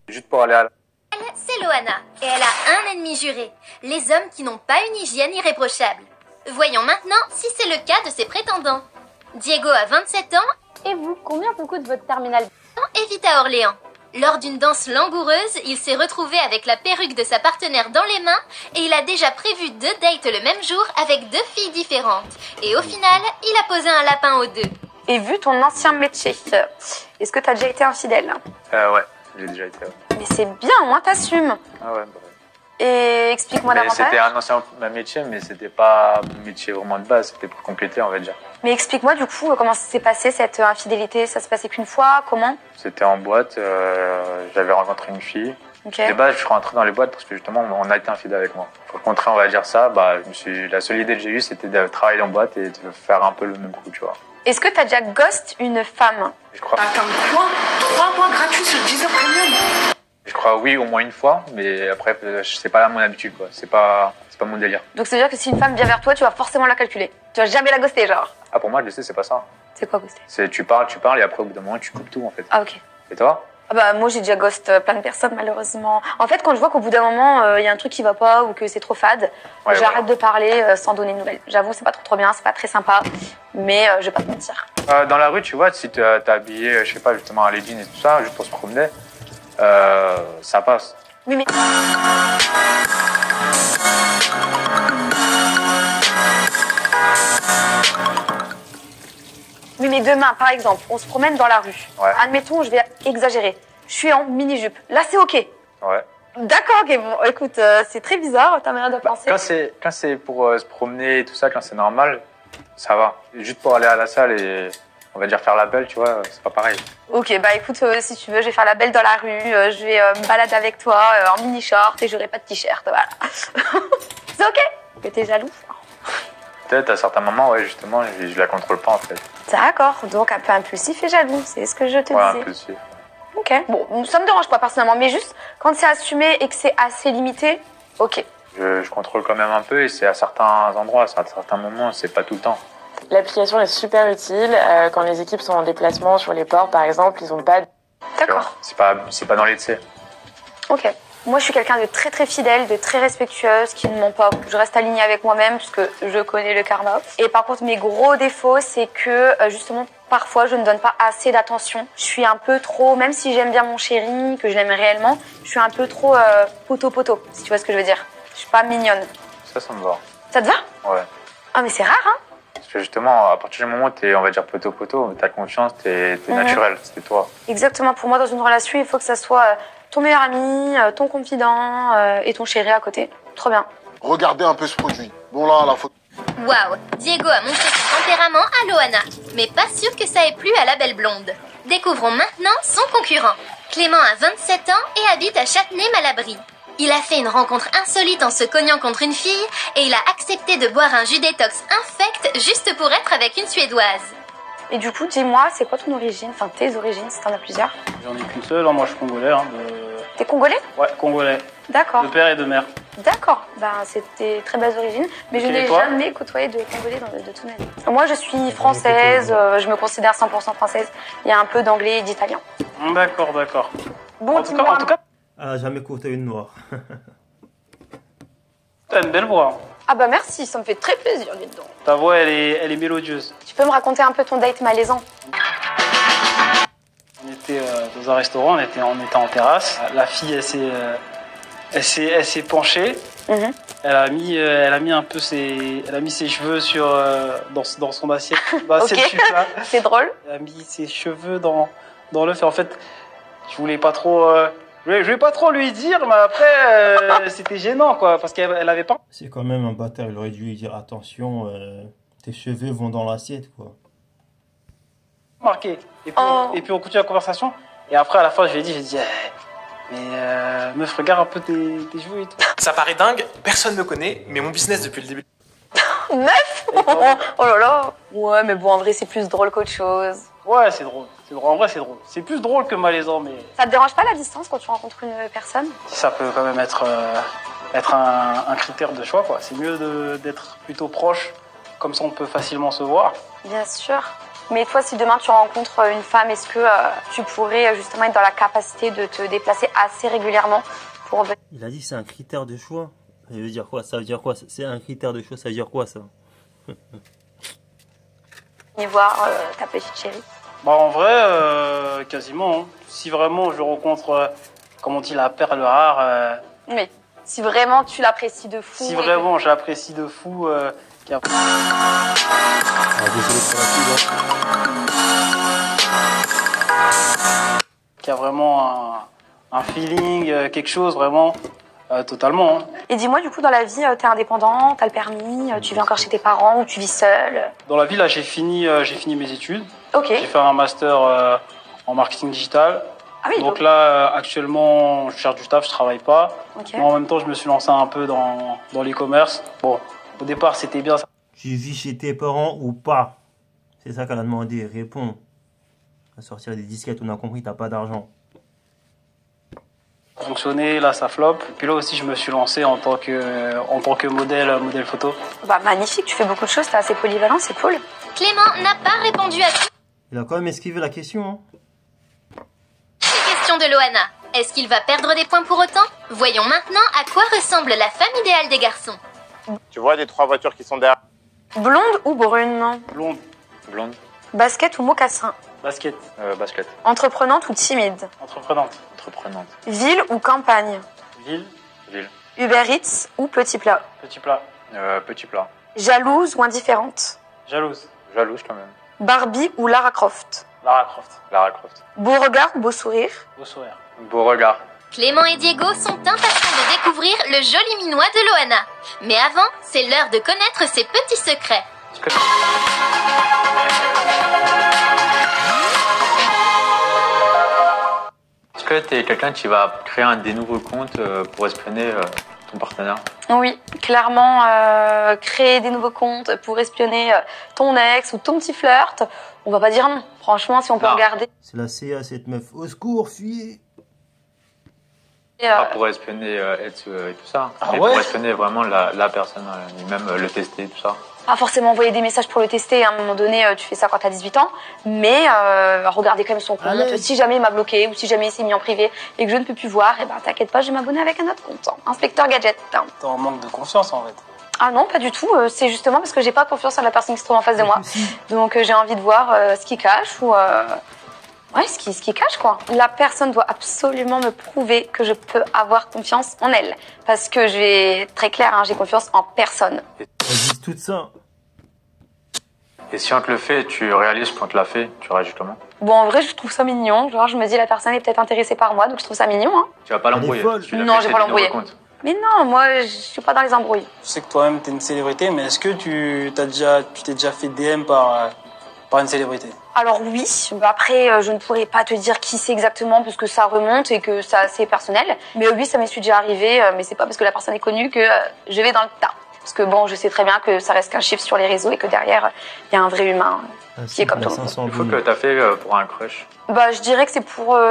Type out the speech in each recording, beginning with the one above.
Juste pour aller à la... C'est Loana, et elle a un ennemi juré, les hommes qui n'ont pas une hygiène irréprochable. Voyons maintenant si c'est le cas de ses prétendants. Diego a 27 ans, Et vous, combien vous coûte votre terminal? et vit à Orléans. Lors d'une danse langoureuse, il s'est retrouvé avec la perruque de sa partenaire dans les mains, et il a déjà prévu 2 dates le même jour avec 2 filles différentes. Et au final, il a posé un lapin aux 2. Et vu ton ancien métier, est-ce que t'as déjà été infidèle? Ouais, j'ai déjà été. Ouais. Mais c'est bien, au moins t'assumes. Ah ouais, Et explique-moi Mais davantage. c'était un ancien métier, mais c'était pas mon métier vraiment de base, c'était pour compléter, on va dire. Mais explique-moi du coup comment ça s'est passé cette infidélité. Ça se passait qu'une fois? Comment? C'était en boîte, j'avais rencontré une fille. Ok. De base, je suis rentré dans les boîtes parce que justement, on a été infidèle avec moi. Pour contrer, on va dire ça, la seule idée que j'ai eue, c'était de travailler en boîte et de faire un peu le même coup, tu vois. Est-ce que t'as déjà ghost une femme? Je crois, Attends quoi? 3 mois gratuits sur Deezer Premium? je crois oui, au moins une fois, mais après, c'est pas là mon habitude, quoi. C'est pas mon délire. Donc ça veut dire que si une femme vient vers toi, tu vas forcément la calculer. Tu vas jamais la ghoster, genre. Ah, pour moi, je le sais, c'est pas ça. C'est quoi ghoster? C'est tu parles, et après, au bout d'un moment, tu coupes tout, en fait. Ah ok. Et toi? Ah bah moi j'ai déjà ghost plein de personnes malheureusement. En fait quand je vois qu'au bout d'un moment il y a un truc qui va pas ou que c'est trop fade, Ouais, j'arrête de parler sans donner de nouvelles. J'avoue c'est pas trop bien, c'est pas très sympa, mais je vais pas te mentir. Dans la rue, tu vois, si t'es habillé, je sais pas, justement, à leggings et tout ça, juste pour se promener, ça passe. Oui mais... Oui mais demain par exemple, on se promène dans la rue. Ouais. Admettons je vais exagérer. Je suis en mini-jupe. Là c'est ok. Ouais. D'accord, ok, bon écoute, c'est très bizarre ta manière de penser. Quand c'est pour se promener et tout ça, quand c'est normal, ça va. Juste pour aller à la salle et, on va dire, faire la belle, tu vois, c'est pas pareil. Ok, bah écoute, si tu veux, je vais faire la belle dans la rue, je vais me balader avec toi en mini-short et j'aurai pas de t-shirt, voilà. C'est ok? Que t'es jaloux? Peut-être à certains moments, ouais, justement, je la contrôle pas, en fait. D'accord, donc un peu impulsif et jaloux, c'est ce que je te Ouais, un disais. peu aussi. Ok, bon, ça me dérange pas personnellement, mais juste quand c'est assumé et que c'est assez limité, ok. Je contrôle quand même un peu et c'est à certains endroits, à certains moments, c'est pas tout le temps. L'application est super utile quand les équipes sont en déplacement sur les ports, par exemple, ils ont pas. D'accord, C'est pas dans l'excès. ok. Moi, je suis quelqu'un de très très fidèle, de très respectueuse, qui ne ment pas. Je reste alignée avec moi-même puisque je connais le karma. Et par contre, mes gros défauts, c'est que justement, parfois, je ne donne pas assez d'attention. Je suis un peu trop, même si j'aime bien mon chéri, que je l'aime réellement, je suis un peu trop poteau-poteau, si tu vois ce que je veux dire. Je suis pas mignonne. Ça me va. Ça te va? Ouais. Ah, mais c'est rare, hein? Parce que justement, à partir du moment où t'es, on va dire, poteau, t'as confiance, t'es naturel, c'est toi. Exactement. Pour moi, dans une relation, il faut que ça soit ton meilleur ami, ton confident et ton chéri à côté. Trop bien. Regardez un peu ce produit. Bon là, la photo. Waouh, Diego a montré son tempérament à Loana, mais pas sûr que ça ait plu à la belle blonde. Découvrons maintenant son concurrent. Clément a 27 ans et habite à Châtenay-Malabry. Il a fait une rencontre insolite en se cognant contre une fille et il a accepté de boire un jus détox infect juste pour être avec une Suédoise. Et du coup, dis-moi, c'est quoi ton origine? Enfin, tes origines, si t'en as plusieurs. J'en ai qu'une seule, moi je suis congolais. T'es congolais? Ouais, congolais. D'accord. De père et de mère. D'accord. Ben, c'était très belles origines. Mais je Ok, n'ai toi jamais côtoyé de congolais de toute ma vie. Moi, je suis française. Je me considère 100% française. Il y a un peu d'anglais et d'italien. D'accord, d'accord. Bon, En tout cas, Elle a jamais courté une noire. t'as une belle voix. Ah bah merci, ça me fait très plaisir, dis donc. Ta voix, elle est mélodieuse. Tu peux me raconter un peu ton date malaisant? On était dans un restaurant, on était en terrasse. La fille, elle s'est penchée. Mhm. Elle a mis un peu elle a mis ses cheveux dans son assiette. Dans l'assiette Ok. sucre, là. C'est drôle. Elle a mis ses cheveux dans l'œuf. Et en fait, je voulais pas trop lui dire, mais après, c'était gênant, quoi, parce qu'elle avait pas. C'est quand même un bâtard, il aurait dû lui dire attention, tes cheveux vont dans l'assiette, quoi. Marqué. Et puis, Oh. et puis on continue la conversation. Et après, à la fin, j'ai dit, meuf, regarde un peu tes cheveux et tout. Ça paraît dingue, personne ne me connaît, mais mon business depuis le début. Meuf. Oh là là. Ouais, mais bon, en vrai, c'est plus drôle qu'autre chose. Ouais, c'est drôle. En vrai, c'est drôle. C'est plus drôle que malaisant, mais Ça te dérange pas la distance quand tu rencontres une personne? ça peut quand même être un critère de choix, quoi. C'est mieux d'être plutôt proche, comme ça on peut facilement se voir. Bien sûr. Mais toi, si demain tu rencontres une femme, est-ce que tu pourrais justement être dans la capacité de te déplacer assez régulièrement pour... Il a dit que c'est un critère de choix. Ça veut dire quoi? Ça veut dire quoi? C'est un critère de choix, ça veut dire quoi ça? Et voir ta petite chérie. Bah en vrai, quasiment. Hein. Si vraiment je rencontre, comme on dit, la perle rare... Oui. Si vraiment tu l'apprécies de fou. Si vraiment j'apprécie de fou... Désolé pour la Qu'il y a vraiment un feeling, quelque chose vraiment, totalement. Hein. Et dis-moi, du coup, dans la vie, t'es indépendant, t'as le permis, tu vis encore chez tes parents ou tu vis seul? Dans la vie, là, j'ai fini mes études. Ok. J'ai fait un master en marketing digital. Ah oui, donc là, actuellement, je cherche du taf, je travaille pas. Okay. Mais en même temps, je me suis lancé un peu dans l'e-commerce. Bon, au départ, c'était bien ça. Tu vis chez tes parents ou pas? C'est ça qu'elle a demandé. Réponds. À sortir des disquettes, on a compris, t'as pas d'argent. Fonctionné, là ça flop. Puis là aussi je me suis lancé en tant que modèle photo. Bah magnifique, tu fais beaucoup de choses, t'es assez polyvalent, c'est cool. Clément n'a pas répondu à toutes Il a quand même esquivé la question. Hein. les questions de Loana. Est-ce qu'il va perdre des points pour autant? Voyons maintenant à quoi ressemble la femme idéale des garçons. Tu vois les 3 voitures qui sont derrière? Blonde ou brune? Blonde. Blonde. Basket ou mocassin? Basket. Basket. Entreprenante ou timide? Entreprenante. Entreprenante. Ville ou campagne? Ville. Ville. Uber Eats ou petit plat? Petit plat. Petit plat. Jalouse ou indifférente? Jalouse. Jalouse quand même. Barbie ou Lara Croft? Lara Croft. Lara Croft. Beau regard ou beau sourire? Beau sourire. Beau regard. Clément et Diego sont impatients de découvrir le joli minois de Loana. Mais avant, c'est l'heure de connaître ses petits secrets. Est-ce que tu es quelqu'un qui va créer des nouveaux comptes pour espionner ton partenaire? Oui, clairement, créer des nouveaux comptes pour espionner ton ex ou ton petit flirt, on va pas dire non. Franchement, si on peut Non. regarder... C'est la CA cette meuf. Au secours, fuyez. Pas pour espionner Ed et tout ça, Ah mais ouais pour espionner vraiment la personne, et même le tester, tout ça. Pas forcément envoyer des messages pour le tester, à un moment donné, tu fais ça quand t'as 18 ans, mais regarder quand même son compte. Allez. Si jamais il m'a bloqué ou si jamais il s'est mis en privé et que je ne peux plus voir, et ben t'inquiète pas, je vais m'abonner avec un autre compte. Hein. Inspecteur Gadget. Hein. T'es en manque de confiance en fait. Ah non, pas du tout. C'est justement parce que j'ai pas confiance en la personne qui se trouve en face de moi. Donc j'ai envie de voir ce qu'il cache ou... Ouais, ce qui cache, quoi. La personne doit absolument me prouver que je peux avoir confiance en elle. Parce que je vais... Très clair, hein, j'ai confiance en personne. Elles disent tout ça. Et si on te le fait et tu réalises qu'on te l'a fait, tu réagis comment? Bon, en vrai, je trouve ça mignon. Genre, je me dis, la personne est peut-être intéressée par moi, donc je trouve ça mignon, hein. Tu vas pas l'embrouiller. folle. Tu l'as Non, fait, je vais c'est pas des nouveaux l'embrouiller. comptes. Mais non, moi, je suis pas dans les embrouilles. Je sais que toi-même t'es une célébrité, mais est-ce que tu t'es déjà fait DM par une célébrité? Alors oui, après, je ne pourrais pas te dire qui c'est exactement, parce que ça remonte et que ça, c'est personnel. Mais oui, ça m'est déjà arrivé, mais c'est pas parce que la personne est connue que je vais dans le tas. Parce que bon, je sais très bien que ça reste qu'un chiffre sur les réseaux et que derrière, il y a un vrai humain qui est comme tout le monde. Il faut que t'as fait pour un crush. Bah, je dirais que c'est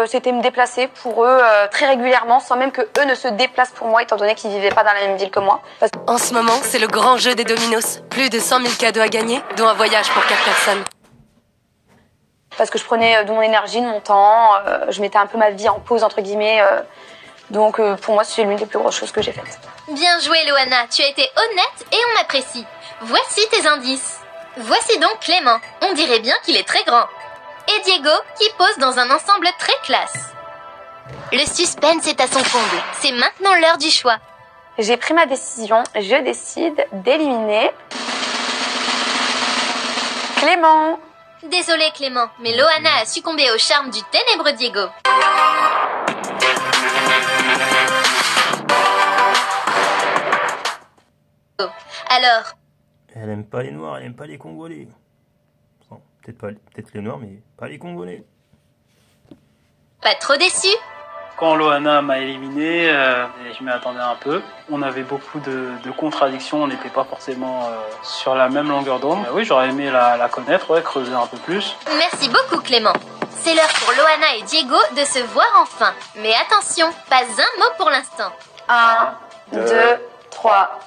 c'était me déplacer pour eux très régulièrement, sans même que eux ne se déplacent pour moi, étant donné qu'ils vivaient pas dans la même ville que moi. En ce moment, c'est le grand jeu des dominos. Plus de 100 000 cadeaux à gagner, dont un voyage pour 4 personnes. Parce que je prenais de mon énergie, de mon temps, je mettais un peu ma vie en pause, entre guillemets. Donc pour moi, c'est l'une des plus grosses choses que j'ai faites. Bien joué, Loana. Tu as été honnête et on apprécie. Voici tes indices. Voici donc Clément. On dirait bien qu'il est très grand. Et Diego, qui pose dans un ensemble très classe. Le suspense est à son comble. C'est maintenant l'heure du choix. J'ai pris ma décision. Je décide d'éliminer Clément. Désolé Clément, mais Loana a succombé au charme du ténébreux Diego. Alors, Elle aime pas les noirs, elle aime pas les congolais. Bon, peut-être les noirs, mais pas les congolais. pas trop déçu? Quand Loana m'a éliminé, je m'y attendais un peu. On avait beaucoup de contradictions, on n'était pas forcément sur la même longueur d'onde. Oui, j'aurais aimé la connaître, ouais, creuser un peu plus. Merci beaucoup Clément. C'est l'heure pour Loana et Diego de se voir enfin. Mais attention, pas un mot pour l'instant. 1, 2, 3.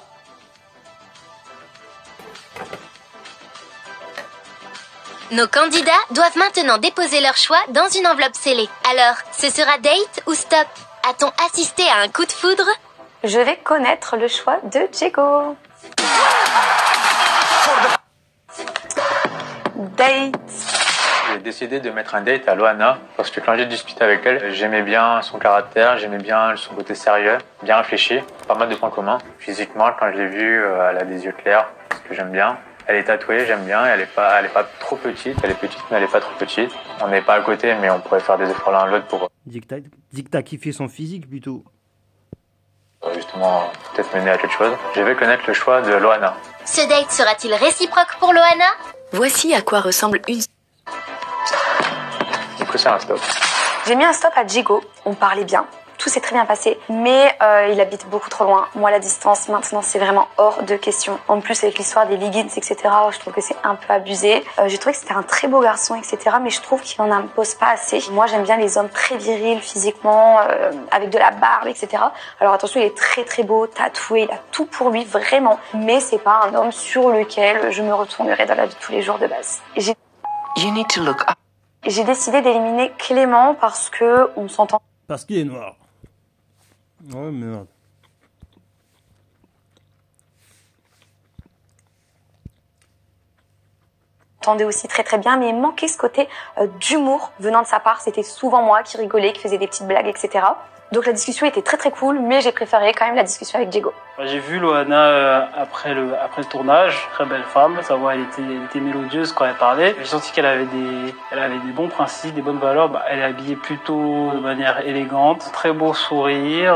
Nos candidats doivent maintenant déposer leur choix dans une enveloppe scellée. Alors, ce sera date ou stop? A-t-on assisté à un coup de foudre? Je vais connaître le choix de Diego. Date. J'ai décidé de mettre un date à Loana parce que quand j'ai discuté avec elle, j'aimais bien son caractère, j'aimais bien son côté sérieux, bien réfléchi, pas mal de points communs. Physiquement, quand je l'ai vue, elle a des yeux clairs, ce que j'aime bien. Elle est tatouée, j'aime bien, elle est pas trop petite, elle est petite mais elle est pas trop petite. On n'est pas à côté mais on pourrait faire des efforts l'un l'autre pour Dis que t'as kiffé son physique plutôt. Justement peut-être mener à quelque chose. Je vais connaître le choix de Loana. Ce date sera-t-il réciproque pour Loana? Voici à quoi ressemble une... Du coup c'est un stop. J'ai mis un stop à Diego. On parlait bien. Tout s'est très bien passé, mais il habite beaucoup trop loin. Moi, la distance, maintenant, c'est vraiment hors de question. En plus, avec l'histoire des leggings, etc., je trouve que c'est un peu abusé. J'ai trouvé que c'était un très beau garçon, etc., mais je trouve qu'il n'en impose pas assez. Moi, j'aime bien les hommes très virils physiquement, avec de la barbe, etc. Alors attention, il est très très beau, tatoué, il a tout pour lui, vraiment. Mais c'est pas un homme sur lequel je me retournerai dans la vie de tous les jours de base. J'ai décidé d'éliminer Clément parce que on s'entend. Parce qu'il est noir. Ouais, merde. Entendait aussi très très bien, mais il manquait ce côté d'humour venant de sa part. C'était souvent moi qui rigolais, qui faisais des petites blagues, etc. Donc la discussion était très très cool, mais j'ai préféré quand même la discussion avec Diego. J'ai vu Loana après le tournage, très belle femme, sa voix elle était mélodieuse quand elle parlait. J'ai senti qu'elle avait des bons principes, des bonnes valeurs. Elle est habillée plutôt de manière élégante, très beau sourire,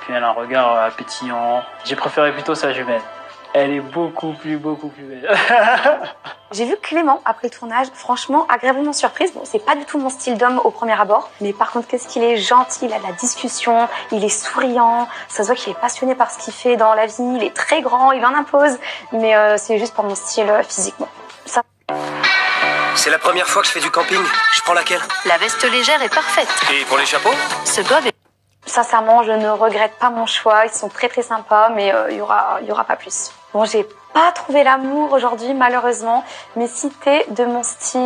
puis elle a un regard pétillant. J'ai préféré plutôt sa jumelle. Elle est beaucoup plus belle. J'ai vu Clément après le tournage, franchement agréablement surprise. Bon, c'est pas du tout mon style d'homme au premier abord, mais par contre qu'est-ce qu'il est gentil, il a de la discussion, il est souriant, ça se voit qu'il est passionné par ce qu'il fait dans la vie, il est très grand, il en impose, mais c'est juste pas mon style physiquement. Ça... C'est la première fois que je fais du camping, je prends laquelle? La veste légère est parfaite. Et pour les chapeaux? Ce bob est... Sincèrement, je ne regrette pas mon choix, ils sont très très sympas, mais il y aura pas plus. Bon, j'ai pas trouvé l'amour aujourd'hui malheureusement, mais si t'es de mon style...